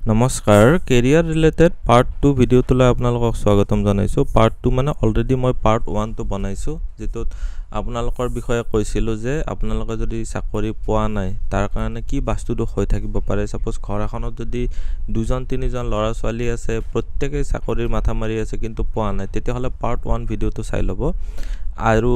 নমস্কাৰ career related part 2 ভিডিঅ'টোলৈ আপোনালোকক স্বাগতম জনাইছো পাৰ্ট 2 মানে অলৰেডি মই পাৰ্ট 1 টো বনাইছো যেটোত আপোনালোকৰ বিষয়ে কৈছিলো যে আপোনালোকে যদি চাকৰি পোৱা নাই তাৰ কাৰণে কি বস্তুটো হৈ থাকিব পাৰে সপোজ ঘৰ এখনত যদি দুজন তিনিজন লৰা ছোৱালী আছে প্ৰত্যেককে চাকৰিৰ মাথা মাৰি আছে কিন্তু পোৱা নাই তেতিয়া হলে পাৰ্ট 1 ভিডিঅ'টো চাই লব আৰু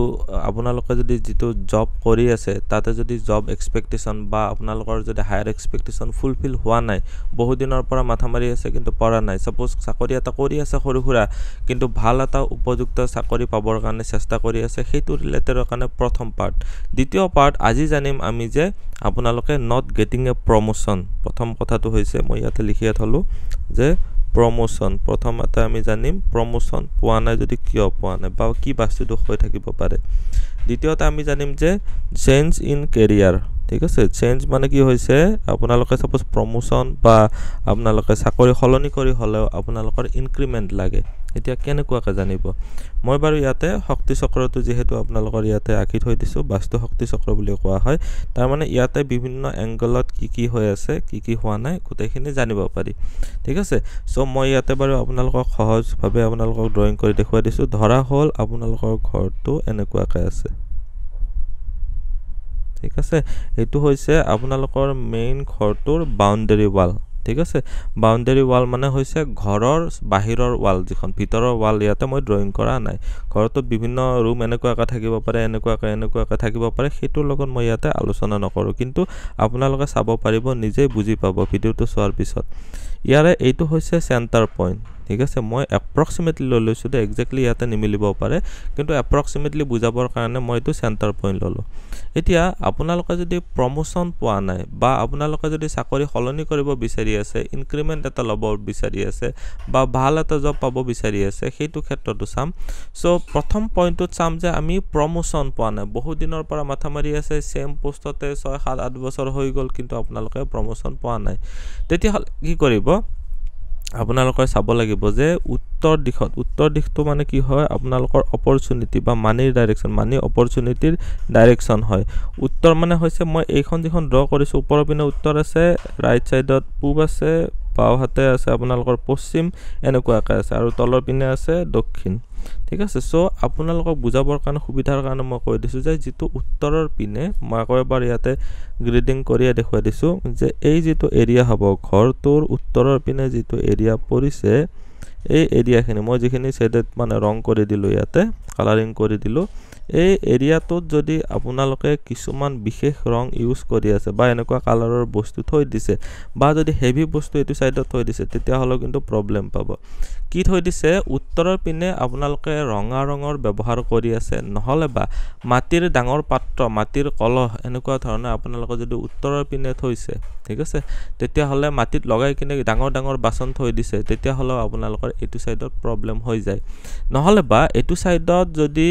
আপোনালোকে যদি যেটো জব কৰি আছে তাতে যদি জব এক্সপেক্টেশন বা আপোনালোকৰ যদি হায়াৰ এক্সপেক্টেশন ফুলফিল হোৱা নাই বহু দিনৰ পৰা মাথা মাৰি আছে কিন্তু পৰা নাই সপোজ চাকৰি এটা কৰি আছে সৰুহুৰা কিন্তু ভাল এটা উপযুক্ত চাকৰি পাবৰ কাৰণে চেষ্টা কৰি আছে সেইটো ৰিলেটেডৰ কাৰণে প্ৰথম পাৰ্ট দ্বিতীয় পাৰ্ট আজি জানিম আমি যে আপোনালোকে নট গেটিং এ প্ৰমোশন প্ৰথম কথাটো হৈছে মই ইয়াতে লিখিয়া থলো যে promotion প্ৰথম এটা আমি জানিম promotion পোৱা নাই যদি কিয় পোৱা নাই বা কি বস্তুটো হৈ থাকিব পাৰে দ্বিতীয়তে আমি জানিম যে চেঞ্জ ইন কেৰিয়াৰ ঠিক আছে চেঞ্জ মানে কি হৈছে আপোনালোকে সপোজ প্ৰমোশন বা আপোনালোকে চাকৰি হলনি কৰি হলেও আপোনালোকৰ ইনক্ৰিমেন্ট লাগে এতিয়া কেনেকুৱাকে জানিব মই বাৰু ইয়াতে শক্তি চক্ৰটো যেহেতু আপোনালোকৰ ইয়াতে আকি থৈ দিছো বাস্তু শক্তি চক্ৰ বুলি কোৱা হয় তাৰ মানে ইয়াতে বিভিন্ন এংগলত কি হৈ আছে কি হোৱা নাই গোটেইখিনি জানিব পাৰি ঠিক আছে সো মই ইয়াতে বাৰু আপোনালোকক সহজভাৱে আপোনালোকক ড্ৰয়িং কৰি দেখুৱাই দিছো ধৰা হল আপোনালোকৰ ঘৰটো এনেকুৱাকে আছে ঠিক আছে এটো হৈছে আপোনালোকৰ মেইন ঘৰটোৰ বাউন্ডাৰী ওয়াল ঠিক আছে বাউন্ডাৰী ওয়াল মানে হৈছে ঘৰৰ বাহিৰৰ ওয়াল যিখন ভিতৰৰ ওয়াল ইয়াতে মই ড্ৰয়িং কৰা নাই ঘৰটো বিভিন্ন ৰুম এনেকুৱাকৈ থাকিব পাৰে এনেকুৱাকৈ থাকিব পাৰে হেতুৰ লগত মই ইয়াতে আলোচনা নকৰো কিন্তু আপোনালোকে চাব পাৰিব নিজে বুজি পাব ভিডিওটো চোৱাৰ পিছত ইয়াৰে এইটো হৈছে সেন্টাৰ পইণ্ট ঠিক আছে মই এপ্ৰক্সিমেটলি লৈছো দে এক্স্যাক্টলি ইয়াতে নিমিলিব পাৰে কিন্তু এপ্ৰক্সিমেটলি বুজাবৰ কাৰণে মই এটো সেন্টাৰ পইণ্ট ললো এতিয়া আপোনালোকে যদি প্ৰমোশন পোৱা নাই বা আপোনালোকে যদি চাকৰি হলনি কৰিব বিচাৰি আছে ইনক্ৰিমেন্ট এটা লব বিচাৰি আছে বা ভাল এটা জব পাব বিচাৰি আছে হেতু ক্ষেত্ৰটো চাম সো প্ৰথম পইণ্টত চাম যে আমি প্ৰমোশন পোৱা নাই বহু দিনৰ পৰা মাথা মাৰি আছে সেম পোষ্টতে 6 7 8 বছৰ হৈ গল কিন্তু আপোনালোকে প্ৰমোশন পোৱা নাই তেতিয়া কি কৰিব আপোনালোকে চাব লাগিব যে উত্তৰ দিশটো মানে কি হয় আপোনালোকৰ অপৰচুনিটি বা মানিৰ ডাইৰেকশন মানি অপৰচুনিটিৰ ডাইৰেকশন হয় উত্তৰ মানে হৈছে মই এইখন যিখন ড্ৰ কৰিছো ওপৰৰ পিনে উত্তৰ আছে ৰাইট সাইডত পূব আছে বাও হাতে আছে আপোনালোকৰ পশ্চিম এনেকুৱাকৈ আছে আৰু তলৰ পিনে আছে দক্ষিণ ঠিক আছে সো আপোনালোকক বুজাবৰ কাৰণে সুবিধাৰ কাৰণে মই কৈ দিছো যে যেটো উত্তৰৰ পিনে মই আকৌ এবাৰ ইয়াতে গ্ৰেডিং কৰি দেখুৱাই দিছো যে এই যেটো এৰিয়া হ'ব ঘৰটোৰ উত্তৰৰ পিনে যেটো এৰিয়া পৰিছে এই এৰিয়াখিনি মই যিখিনি সাইডত মানে ৰং কৰি দিলো ইয়াতে কালাৰিং কৰি দিলো এই এৰিয়াটোত যদি আপোনালোকে কিছুমান বিশেষ ৰং ইউজ কৰি আছে বা এনেকুৱা কালাৰৰ বস্তু থৈ দিছে বা যদি হেভি বস্তু এটো সাইডত থৈ দিছে তেতিয়া হলো কিন্তু প্ৰবলেম পাব কি থৈ দিছে উত্তৰৰ পিনে আপোনালোকে ৰঙা ৰঙৰ ব্যৱহাৰ কৰি আছে নহলে বা মাটিৰ ডাঙৰ পাত্ৰ মাটিৰ কলহ এনেকুৱা ধৰণে আপোনালোকে যদি উত্তৰৰ পিনে থৈছে ঠিক আছে তেতিয়া হলে মাটিত লগাই কিনে ডাঙৰ বাচন থৈ দিছে তেতিয়া হলো আপোনালোকৰ এটো সাইডত প্ৰবলেম হৈ যায় নহলে বা এটো সাইডত যদি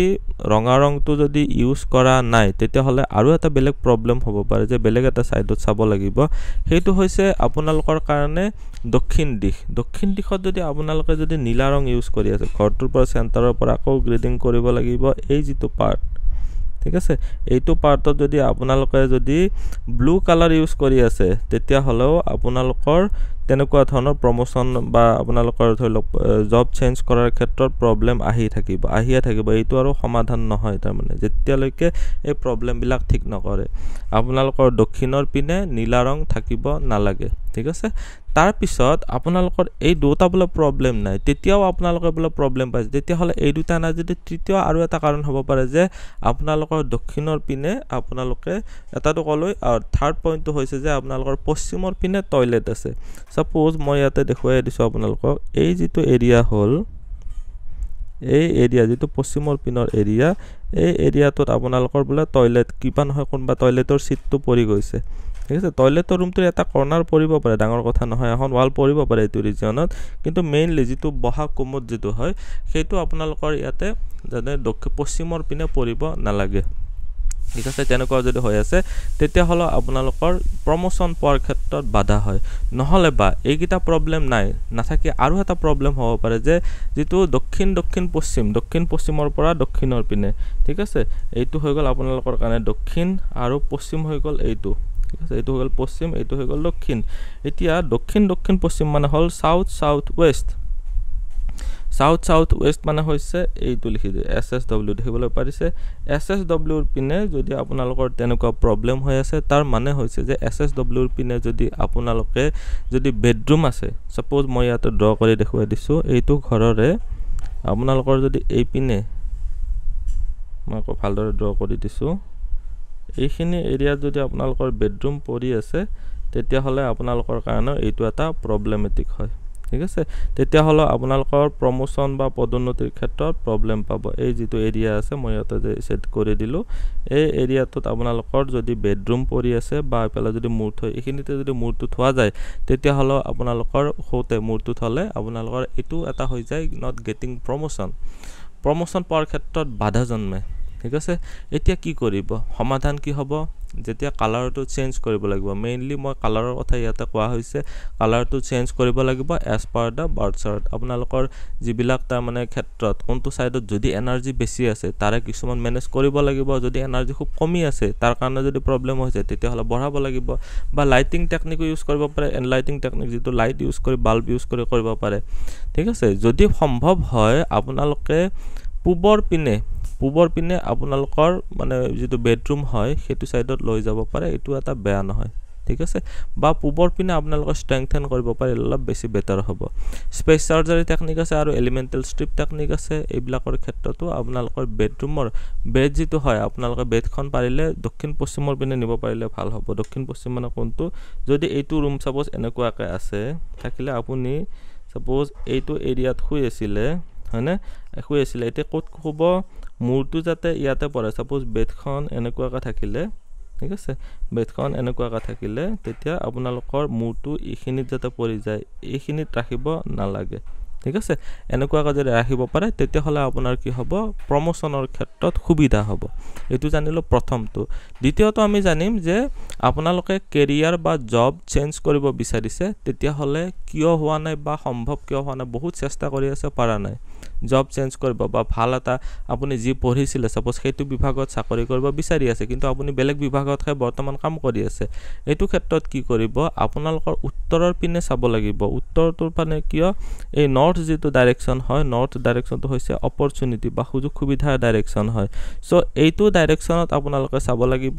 ৰঙা ৰংটো যদি ইউজ কৰা নাই তেতিয়া হলে আৰু এটা বেলেগ প্ৰবলেম হ'ব পাৰে যে বেলেগ এটা সাইডত চাব লাগিব হেতু হৈছে আপোনালোকৰ কাৰণে দক্ষিণ দিশত যদি আপোনালোকে যদি নীলা ৰং ইউজ কৰি আছে ঘৰটোৰ পৰা সেন্টাৰৰ পৰা আকৌ গ্ৰেডিং কৰিব লাগিব এই যেটো পাৰ্ট ঠিক আছে এইটো পাৰ্টত যদি আপোনালোকে যদি ব্লু কালাৰ ইউজ কৰি আছে তেতিয়া হলেও আপোনালোকৰ তেনেকুৱা ধৰণৰ প্ৰমোশন বা আপোনালোকৰ ধৰিলক জব চেঞ্জ কৰাৰ ক্ষেত্ৰত প্ৰবলেম আহিয়া থাকিব এইটো আৰু সমাধান নহয় তাৰ মানে যেতিয়ালৈকে এই প্ৰবলেম বিলাক ঠিক নকৰে আপোনালোকৰ দক্ষিণৰ পিনে নীলা ৰং থাকিব নালাগে ঠিক আছে তাৰ পিছত আপোনালোকৰ এই দুটা বলে প্ৰবলেম নাই তেতিয়াও আপোনালোকৰ বলে প্ৰবলেম পাইছে তেতিয়া হলে এই দুটা না যদি তৃতীয় আৰু এটা কাৰণ হ'ব পাৰে যে আপোনালোকৰ দক্ষিণৰ পিনে আপোনালোকে এটাটো কলৈ আৰু থাৰ্ড পইণ্টটো হৈছে যে আপোনালোকৰ পশ্চিমৰ পিনে টয়লেট আছে সপোজ মই ইয়াতে দেখুৱাই দিছো আপোনালোকক এই যেটো এৰিয়া হল এই এৰিয়া যেটো পশ্চিমৰ পিনৰ এৰিয়া এই এৰিয়াটোত আপোনালোকৰ বলে টয়লেট কিবা নহয় কোনবা টয়লেটৰ সিটটো পৰি গৈছে ঠিক আছে টয়লেটৰ ৰুমটো এটা কৰ্নাৰ পৰিব পাৰে ডাঙৰ কথা নহয় এখন ওয়াল পৰিব পাৰে এটো ৰিজনত কিন্তু মেইনলি যেটো বহা কোমত যেটো হয় হেতু আপোনালোকৰ ইয়াতে জানে পশ্চিমৰ পিনে পৰিব নালাগে ঠিক আছে তেনেকুৱা যদি হৈ আছে তেতিয়া হলো আপোনালোকৰ প্ৰমোশন পোৱাৰ ক্ষেত্ৰত বাধা হয় নহলে বা এইকিটা প্ৰবলেম নাই নাথাকি আৰু এটা প্ৰবলেম হ'ব পাৰে যে যেটো দক্ষিণ পশ্চিমৰ পৰা দক্ষিণৰ পিনে ঠিক আছে এইটো হৈ গল আপোনালোকৰ কাৰণে দক্ষিণ আৰু পশ্চিম হৈ গল এইটো ঠিক আছে এইটো হৈ গ'ল পশ্চিম এইটো হৈ গ'ল দক্ষিণ এতিয়া দক্ষিণ দক্ষিণ পশ্চিম মানে হ'ল south south West south south West মানে হৈছে এইটো লিখি দিয়ে SSW দেখিবলৈ পাৰিছে SSW ৰ পিনে যদি আপোনালোকৰ তেনেকুৱা প্ৰবলেম হৈ আছে তাৰ মানে হৈছে যে SSW ৰ পিনে যদি আপোনালোকে যদি বেডৰুম আছে সপোজ মই ইয়াতে ড্ৰ কৰি দেখুৱাই দিছো এইটো ঘৰৰে আপোনালোকৰ যদি এই পিনে মই ভালদৰে ড্ৰ কৰি দিছো এইখিনি এৰিয়া যদি আপোনালোকৰ বেডৰুম পৰি আছে তেতিয়া হলে আপোনালোকৰ কাৰণে এইটো এটা প্ৰবলেমেটিক হয় ঠিক আছে তেতিয়া হলো আপোনালোকৰ প্ৰমোশন বা পদোন্নতিৰ ক্ষেত্ৰত প্ৰবলেম পাব এই যেটো এৰিয়া আছে মই ইয়াতে যে সেট কৰি দিলো এই এৰিয়াটোত আপোনালোকৰ যদি বেডৰুম পৰি আছে বা পেলা যদি মূৰ্ত হয় এইখিনিতে যদি মূৰ্ত থোৱা যায় তেতিয়া হলো আপোনালোকৰ হোতে মূৰ্ত থলে আপোনালোকৰ এটো এটা হৈ যায় নট গেটিং প্ৰমোশন পাৱাৰ ক্ষেত্ৰত বাধা জন্মে ঠিক আছে এতিয়া কি কৰিব সমাধান কি হ'ব যেতিয়া কালাৰটো চেঞ্জ কৰিব লাগিব মেইনলি মই কালাৰৰ কথা ইয়াতে কোৱা হৈছে কালাৰটো চেঞ্জ কৰিব লাগিব এজ পাৰ দা বাৰ্থ চাৰ্ট আপোনালোকৰ জিবিলাক তাৰ মানে ক্ষেত্ৰত কোনটো সাইডত যদি এনাৰ্জি বেছি আছে তাৰে কিছুমান মেনেজ কৰিব লাগিব যদি এনাৰ্জি খুব কমি আছে তাৰ কাৰণে যদি প্ৰবলেম হৈছে তেতিয়া হলে বঢ়াব লাগিব বা লাইটিং টেকনিক ইউজ কৰিব পাৰে এনলাইটিং টেকনিক যেটো লাইট ইউজ কৰি বাল্ব ইউজ কৰি কৰিব পাৰে ঠিক আছে যদি সম্ভৱ হয় আপোনালোকে পূবৰ পিনে আপোনালোকৰ মানে যেটো বেডৰুম হয় হেতু সাইডত লৈ যাব পাৰে এটো এটা বেয়া নহয় ঠিক আছে বা পূবৰ পিনে আপোনালোকৰ স্ট্ৰেংথেন কৰিব পাৰে অলপ বেছি বেটাৰ হ'ব স্পেস সাৰ্জাৰি টেকনিক আছে আৰু এলিমেন্টাল স্ট্ৰিপ টেকনিক আছে এইবিলাকৰ ক্ষেত্ৰতো আপোনালোকৰ বেডৰুমৰ বেড যেটো হয় আপোনালোকে বেডখন পাৰিলে দক্ষিণ পশ্চিমৰ পিনে নিব পাৰিলে ভাল হ'ব দক্ষিণ পশ্চিম মানে কোনটো যদি এইটো ৰুম সাপোজ এনেকুৱাকৈ আছে থাকিলে আপুনি সাপোজ এইটো এৰিয়াত হৈ আছিল হয়নে হৈ আছিল এতিয়া ক'ত হ'ব মূৰটো যাতে ইয়াতে পৰে সাপোজ বেডখন এনেকুৱাকৈ থাকিলে ঠিক আছে বেডখন এনেকুৱাকৈ থাকিলে তেতিয়া আপোনালোকৰ মূৰটো ইখিনিত যাতে পৰি যায় ইখিনিত ৰাখিব নালাগে ঠিক আছে এনেকুৱাকৈ যদি ৰাখিব পাৰে তেতিয়া হলে আপোনাৰ কি হ'ব প্ৰমোশনৰ ক্ষেত্ৰত সুবিধা হ'ব এটো জানিলো প্ৰথমটো দ্বিতীয়টো আমি জানিম যে আপোনালোকে কেৰিয়াৰ বা জব চেঞ্জ কৰিব বিচাৰিছে তেতিয়া হলে কিয় হোৱা নাই বা সম্ভৱ কিয় হোৱা নাই বহুত চেষ্টা কৰি আছে পাৰা নাই জব চেঞ্জ কৰিব বা ভাল এটা আপুনি যি পঢ়িছিল সাপোজ হেতু বিভাগত চাকৰি কৰিব বিচাৰি আছে কিন্তু আপুনি বেলেগ বিভাগত বৰ্তমান কাম কৰি আছে এটো ক্ষেত্ৰত কি কৰিব আপোনালোকৰ উত্তৰৰ পিনে চাব লাগিব উত্তৰটোৰ পিনে কিয় এই নৰ্থ যেটো ডাইৰেকশন হয় নৰ্থ ডাইৰেকশনটো হৈছে অপৰচুনিটি বা সুযোগ সুবিধাৰ ডাইৰেকশন হয় সো এইটো ডাইৰেকশনত আপোনালোকে চাব লাগিব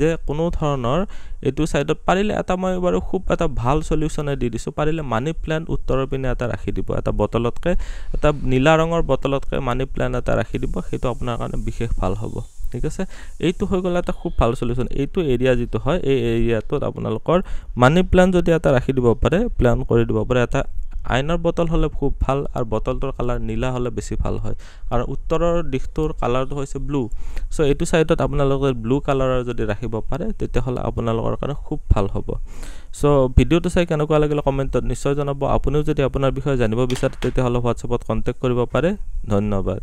যে কোনো ধৰণৰ এটো সাইডত পাৰিলে এটা মই বাৰু খুব এটা ভাল সলিউশন দি দিছো পাৰিলে মানি প্ল্যান্ট উত্তৰৰ পিনে এটা ৰাখি দিব এটা বটলতকৈ এটা নীলা ৰঙৰ বটলতকৈ মানি প্ল্যান্ট এটা ৰাখি দিব হেতু আপোনাৰ কাৰণে বিশেষ ভাল হ'ব ঠিক আছে এইটো হৈ গ'ল এটা খুব ভাল সলিউশন এইটো এৰিয়া যেটো হয় এই এৰিয়াটোত আপোনালোকৰ মানি প্ল্যান্ট যদি এটা ৰাখি দিব পাৰে প্ল্যান কৰি দিব পাৰে এটা আইনাৰ বটল হলে খুব ভাল আৰু বটলটোৰ কালাৰ নীলা হলে বেছি ভাল হয় আৰু উত্তৰৰ দিশটোৰ কালাৰটো হৈছে ব্লু সো এইটো সাইডত আপোনালোকে ব্লু কালাৰৰ যদি ৰাখিব পাৰে তেতিয়া হলে আপোনালোকৰ কাৰণে খুব ভাল হ'ব সো ভিডিওটো চাই কেনেকুৱা লাগিল কমেন্টত নিশ্চয় জনাব আপুনিও যদি আপোনাৰ বিষয়ে জানিব বিচাৰে তেতিয়া হলে WhatsAppত কন্টাক্ট কৰিব পাৰে ধন্যবাদ